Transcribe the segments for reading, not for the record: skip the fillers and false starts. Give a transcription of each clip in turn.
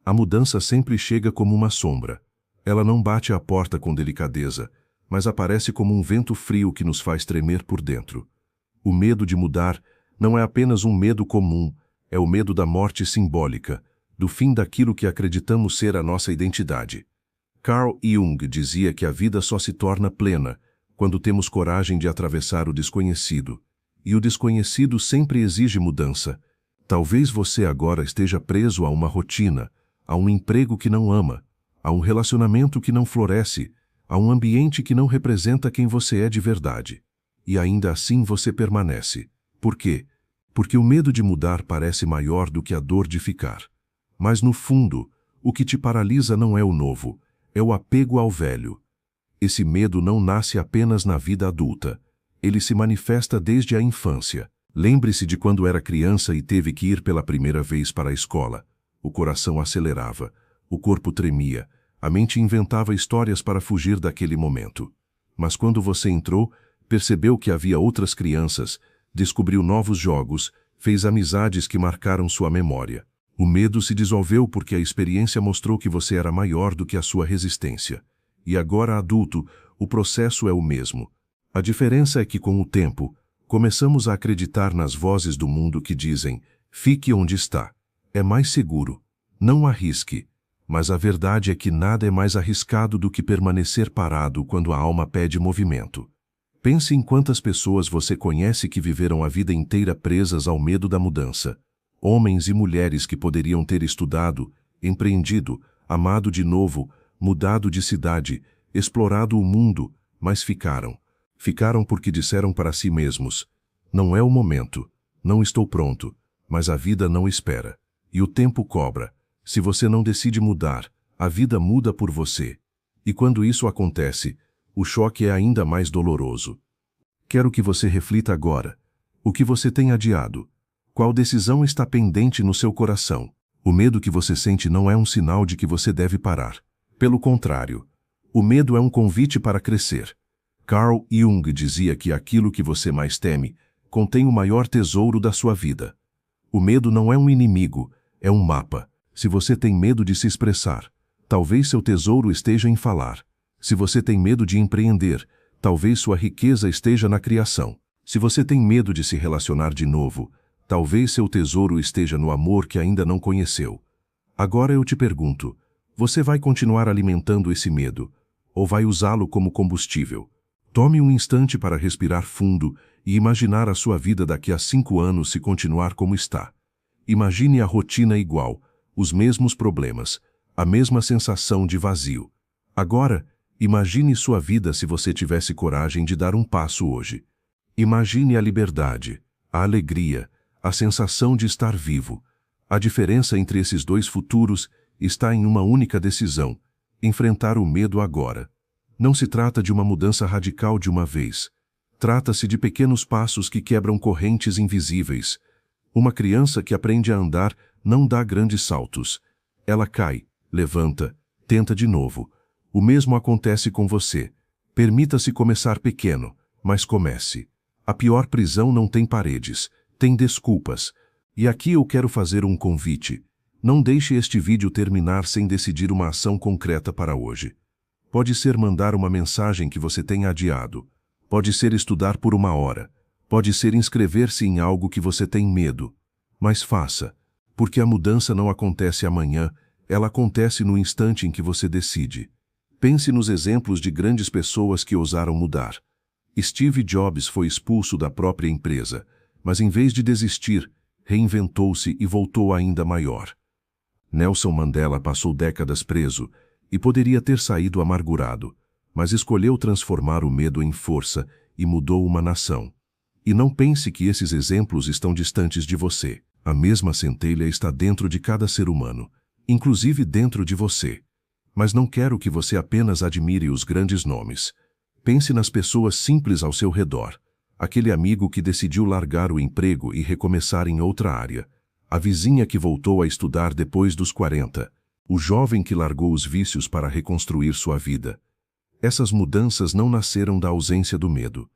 A mudança sempre chega como uma sombra. Ela não bate à porta com delicadeza, mas aparece como um vento frio que nos faz tremer por dentro. O medo de mudar não é apenas um medo comum, é o medo da morte simbólica, do fim daquilo que acreditamos ser a nossa identidade. Carl Jung dizia que a vida só se torna plena quando temos coragem de atravessar o desconhecido. E o desconhecido sempre exige mudança. Talvez você agora esteja preso a uma rotina, a um emprego que não ama, a um relacionamento que não floresce, a um ambiente que não representa quem você é de verdade. E ainda assim você permanece. Por quê? Porque o medo de mudar parece maior do que a dor de ficar. Mas no fundo, o que te paralisa não é o novo, é o apego ao velho. Esse medo não nasce apenas na vida adulta. Ele se manifesta desde a infância. Lembre-se de quando era criança e teve que ir pela primeira vez para a escola. O coração acelerava, o corpo tremia, a mente inventava histórias para fugir daquele momento. Mas quando você entrou, percebeu que havia outras crianças, descobriu novos jogos, fez amizades que marcaram sua memória. O medo se dissolveu porque a experiência mostrou que você era maior do que a sua resistência. E agora, adulto, o processo é o mesmo. A diferença é que, com o tempo, começamos a acreditar nas vozes do mundo que dizem: fique onde está. É mais seguro. Não arrisque. Mas a verdade é que nada é mais arriscado do que permanecer parado quando a alma pede movimento. Pense em quantas pessoas você conhece que viveram a vida inteira presas ao medo da mudança. Homens e mulheres que poderiam ter estudado, empreendido, amado de novo, mudado de cidade, explorado o mundo, mas ficaram. Ficaram porque disseram para si mesmos: não é o momento, não estou pronto, mas a vida não espera. E o tempo cobra. Se você não decide mudar, a vida muda por você. E quando isso acontece, o choque é ainda mais doloroso. Quero que você reflita agora. O que você tem adiado? Qual decisão está pendente no seu coração? O medo que você sente não é um sinal de que você deve parar. Pelo contrário, o medo é um convite para crescer. Carl Jung dizia que aquilo que você mais teme contém o maior tesouro da sua vida. O medo não é um inimigo, é um mapa. Se você tem medo de se expressar, talvez seu tesouro esteja em falar. Se você tem medo de empreender, talvez sua riqueza esteja na criação. Se você tem medo de se relacionar de novo, talvez seu tesouro esteja no amor que ainda não conheceu. Agora eu te pergunto, você vai continuar alimentando esse medo, ou vai usá-lo como combustível? Tome um instante para respirar fundo e imaginar a sua vida daqui a 5 anos se continuar como está. Imagine a rotina igual, os mesmos problemas, a mesma sensação de vazio. Agora, imagine sua vida se você tivesse coragem de dar um passo hoje. Imagine a liberdade, a alegria, a sensação de estar vivo. A diferença entre esses dois futuros está em uma única decisão: enfrentar o medo agora. Não se trata de uma mudança radical de uma vez. Trata-se de pequenos passos que quebram correntes invisíveis. Uma criança que aprende a andar não dá grandes saltos. Ela cai, levanta, tenta de novo. O mesmo acontece com você. Permita-se começar pequeno, mas comece. A pior prisão não tem paredes, tem desculpas. E aqui eu quero fazer um convite. Não deixe este vídeo terminar sem decidir uma ação concreta para hoje. Pode ser mandar uma mensagem que você tenha adiado. Pode ser estudar por 1 hora. Pode ser inscrever-se em algo que você tem medo. Mas faça, porque a mudança não acontece amanhã, ela acontece no instante em que você decide. Pense nos exemplos de grandes pessoas que ousaram mudar. Steve Jobs foi expulso da própria empresa, mas em vez de desistir, reinventou-se e voltou ainda maior. Nelson Mandela passou décadas preso e poderia ter saído amargurado, mas escolheu transformar o medo em força e mudou uma nação. E não pense que esses exemplos estão distantes de você. A mesma centelha está dentro de cada ser humano, inclusive dentro de você. Mas não quero que você apenas admire os grandes nomes. Pense nas pessoas simples ao seu redor. Aquele amigo que decidiu largar o emprego e recomeçar em outra área. A vizinha que voltou a estudar depois dos 40. O jovem que largou os vícios para reconstruir sua vida. Essas mudanças não nasceram da ausência do medo.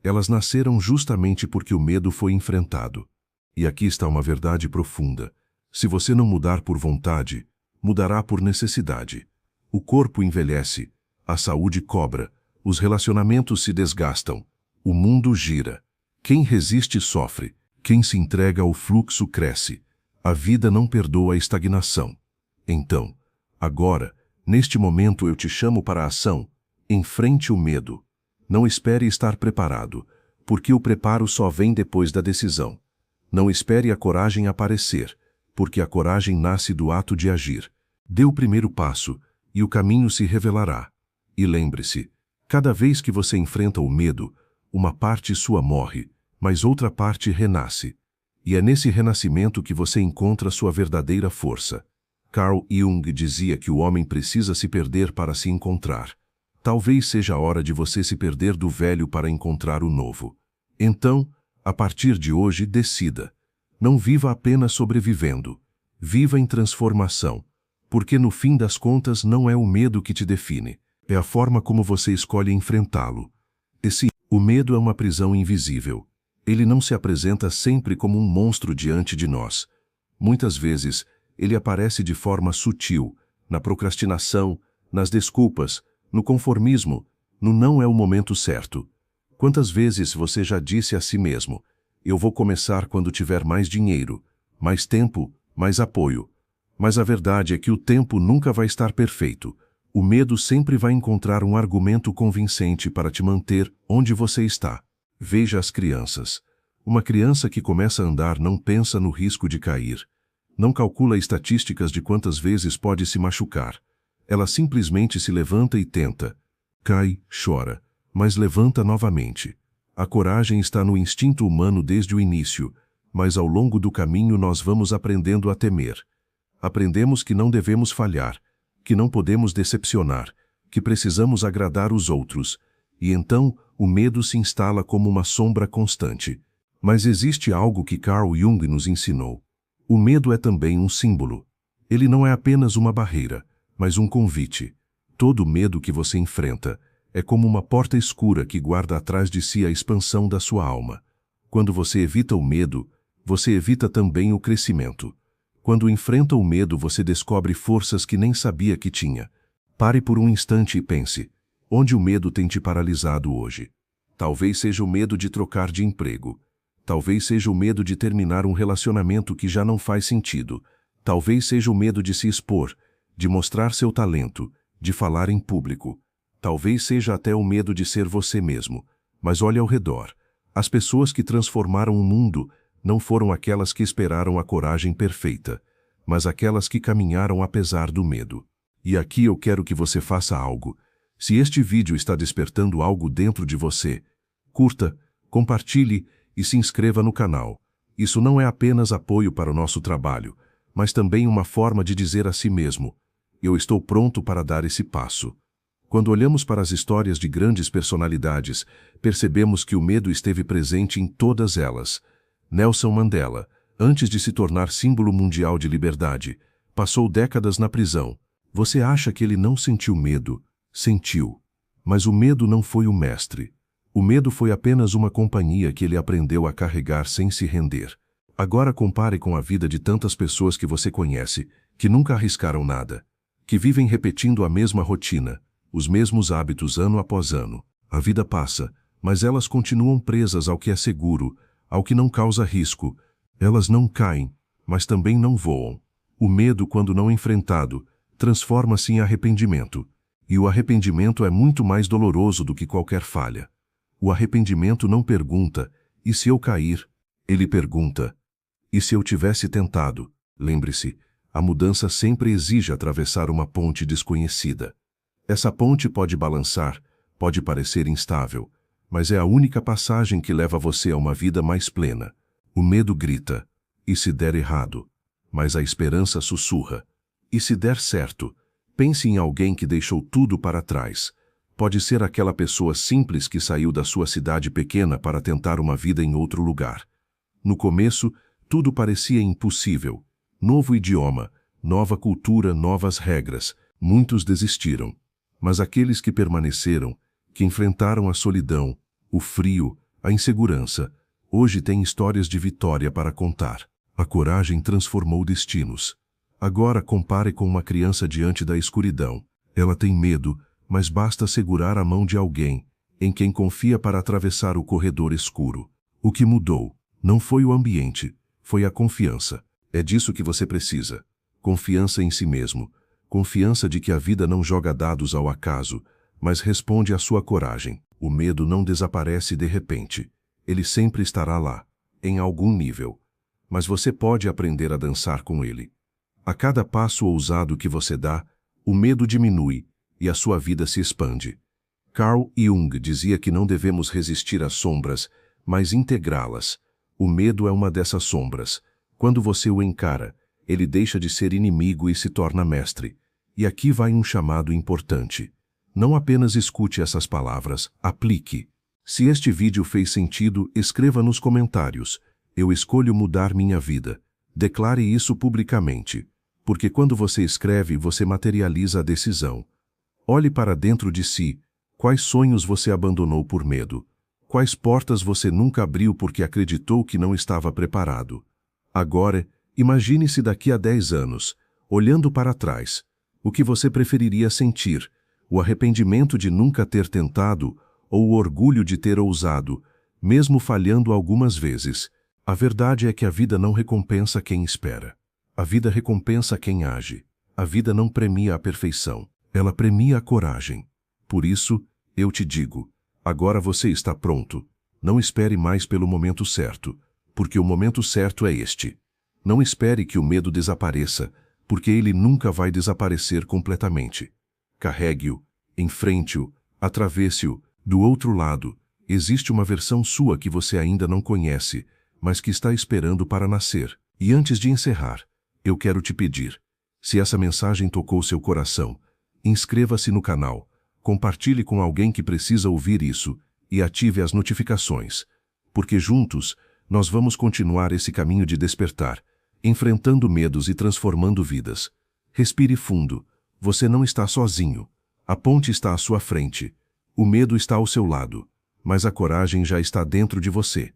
Elas nasceram justamente porque o medo foi enfrentado. E aqui está uma verdade profunda. Se você não mudar por vontade, mudará por necessidade. O corpo envelhece, a saúde cobra, os relacionamentos se desgastam, o mundo gira. Quem resiste sofre, quem se entrega ao fluxo cresce. A vida não perdoa a estagnação. Então, agora, neste momento eu te chamo para a ação. Enfrente o medo. Não espere estar preparado, porque o preparo só vem depois da decisão. Não espere a coragem aparecer, porque a coragem nasce do ato de agir. Dê o primeiro passo, e o caminho se revelará. E lembre-se, cada vez que você enfrenta o medo, uma parte sua morre, mas outra parte renasce. E é nesse renascimento que você encontra sua verdadeira força. Carl Jung dizia que o homem precisa se perder para se encontrar. Talvez seja a hora de você se perder do velho para encontrar o novo. Então, a partir de hoje, decida. Não viva apenas sobrevivendo. Viva em transformação. Porque no fim das contas não é o medo que te define. É a forma como você escolhe enfrentá-lo. O medo é uma prisão invisível. Ele não se apresenta sempre como um monstro diante de nós. Muitas vezes, ele aparece de forma sutil, na procrastinação, nas desculpas, no conformismo, no não é o momento certo. Quantas vezes você já disse a si mesmo, eu vou começar quando tiver mais dinheiro, mais tempo, mais apoio. Mas a verdade é que o tempo nunca vai estar perfeito. O medo sempre vai encontrar um argumento convincente para te manter onde você está. Veja as crianças. Uma criança que começa a andar não pensa no risco de cair. Não calcula estatísticas de quantas vezes pode se machucar. Ela simplesmente se levanta e tenta. Cai, chora, mas levanta novamente. A coragem está no instinto humano desde o início, mas ao longo do caminho nós vamos aprendendo a temer. Aprendemos que não devemos falhar, que não podemos decepcionar, que precisamos agradar os outros, e então o medo se instala como uma sombra constante. Mas existe algo que Carl Jung nos ensinou. O medo é também um símbolo. Ele não é apenas uma barreira, mas um convite. Todo medo que você enfrenta é como uma porta escura que guarda atrás de si a expansão da sua alma. Quando você evita o medo, você evita também o crescimento. Quando enfrenta o medo, você descobre forças que nem sabia que tinha. Pare por um instante e pense, onde o medo tem te paralisado hoje? Talvez seja o medo de trocar de emprego. Talvez seja o medo de terminar um relacionamento que já não faz sentido. Talvez seja o medo de se expor, de mostrar seu talento, de falar em público. Talvez seja até o medo de ser você mesmo. Mas olhe ao redor. As pessoas que transformaram o mundo não foram aquelas que esperaram a coragem perfeita, mas aquelas que caminharam apesar do medo. E aqui eu quero que você faça algo. Se este vídeo está despertando algo dentro de você, curta, compartilhe e se inscreva no canal. Isso não é apenas apoio para o nosso trabalho, mas também uma forma de dizer a si mesmo, eu estou pronto para dar esse passo. Quando olhamos para as histórias de grandes personalidades, percebemos que o medo esteve presente em todas elas. Nelson Mandela, antes de se tornar símbolo mundial de liberdade, passou décadas na prisão. Você acha que ele não sentiu medo? Sentiu. Mas o medo não foi o mestre. O medo foi apenas uma companhia que ele aprendeu a carregar sem se render. Agora compare com a vida de tantas pessoas que você conhece, que nunca arriscaram nada, que vivem repetindo a mesma rotina, os mesmos hábitos ano após ano. A vida passa, mas elas continuam presas ao que é seguro, ao que não causa risco. Elas não caem, mas também não voam. O medo, quando não enfrentado, transforma-se em arrependimento. E o arrependimento é muito mais doloroso do que qualquer falha. O arrependimento não pergunta, e se eu cair? Ele pergunta, e se eu tivesse tentado? Lembre-se, a mudança sempre exige atravessar uma ponte desconhecida. Essa ponte pode balançar, pode parecer instável, mas é a única passagem que leva você a uma vida mais plena. O medo grita, e se der errado? Mas a esperança sussurra, e se der certo? Pense em alguém que deixou tudo para trás. Pode ser aquela pessoa simples que saiu da sua cidade pequena para tentar uma vida em outro lugar. No começo, tudo parecia impossível. Novo idioma, nova cultura, novas regras. Muitos desistiram. Mas aqueles que permaneceram, que enfrentaram a solidão, o frio, a insegurança, hoje têm histórias de vitória para contar. A coragem transformou destinos. Agora compare com uma criança diante da escuridão. Ela tem medo, mas basta segurar a mão de alguém em quem confia para atravessar o corredor escuro. O que mudou não foi o ambiente, foi a confiança. É disso que você precisa. Confiança em si mesmo. Confiança de que a vida não joga dados ao acaso, mas responde à sua coragem. O medo não desaparece de repente. Ele sempre estará lá, em algum nível. Mas você pode aprender a dançar com ele. A cada passo ousado que você dá, o medo diminui e a sua vida se expande. Carl Jung dizia que não devemos resistir às sombras, mas integrá-las. O medo é uma dessas sombras. Quando você o encara, ele deixa de ser inimigo e se torna mestre. E aqui vai um chamado importante. Não apenas escute essas palavras, aplique. Se este vídeo fez sentido, escreva nos comentários. Eu escolho mudar minha vida. Declare isso publicamente. Porque quando você escreve, você materializa a decisão. Olhe para dentro de si. Quais sonhos você abandonou por medo? Quais portas você nunca abriu porque acreditou que não estava preparado? Agora, imagine-se daqui a 10 anos, olhando para trás. O que você preferiria sentir? O arrependimento de nunca ter tentado ou o orgulho de ter ousado, mesmo falhando algumas vezes? A verdade é que a vida não recompensa quem espera. A vida recompensa quem age. A vida não premia a perfeição. Ela premia a coragem. Por isso, eu te digo, agora você está pronto. Não espere mais pelo momento certo, porque o momento certo é este. Não espere que o medo desapareça, porque ele nunca vai desaparecer completamente. Carregue-o, enfrente-o, atravesse-o. Do outro lado, existe uma versão sua que você ainda não conhece, mas que está esperando para nascer. E antes de encerrar, eu quero te pedir, se essa mensagem tocou seu coração, inscreva-se no canal, compartilhe com alguém que precisa ouvir isso e ative as notificações, porque juntos nós vamos continuar esse caminho de despertar, enfrentando medos e transformando vidas. Respire fundo, você não está sozinho, a ponte está à sua frente, o medo está ao seu lado, mas a coragem já está dentro de você.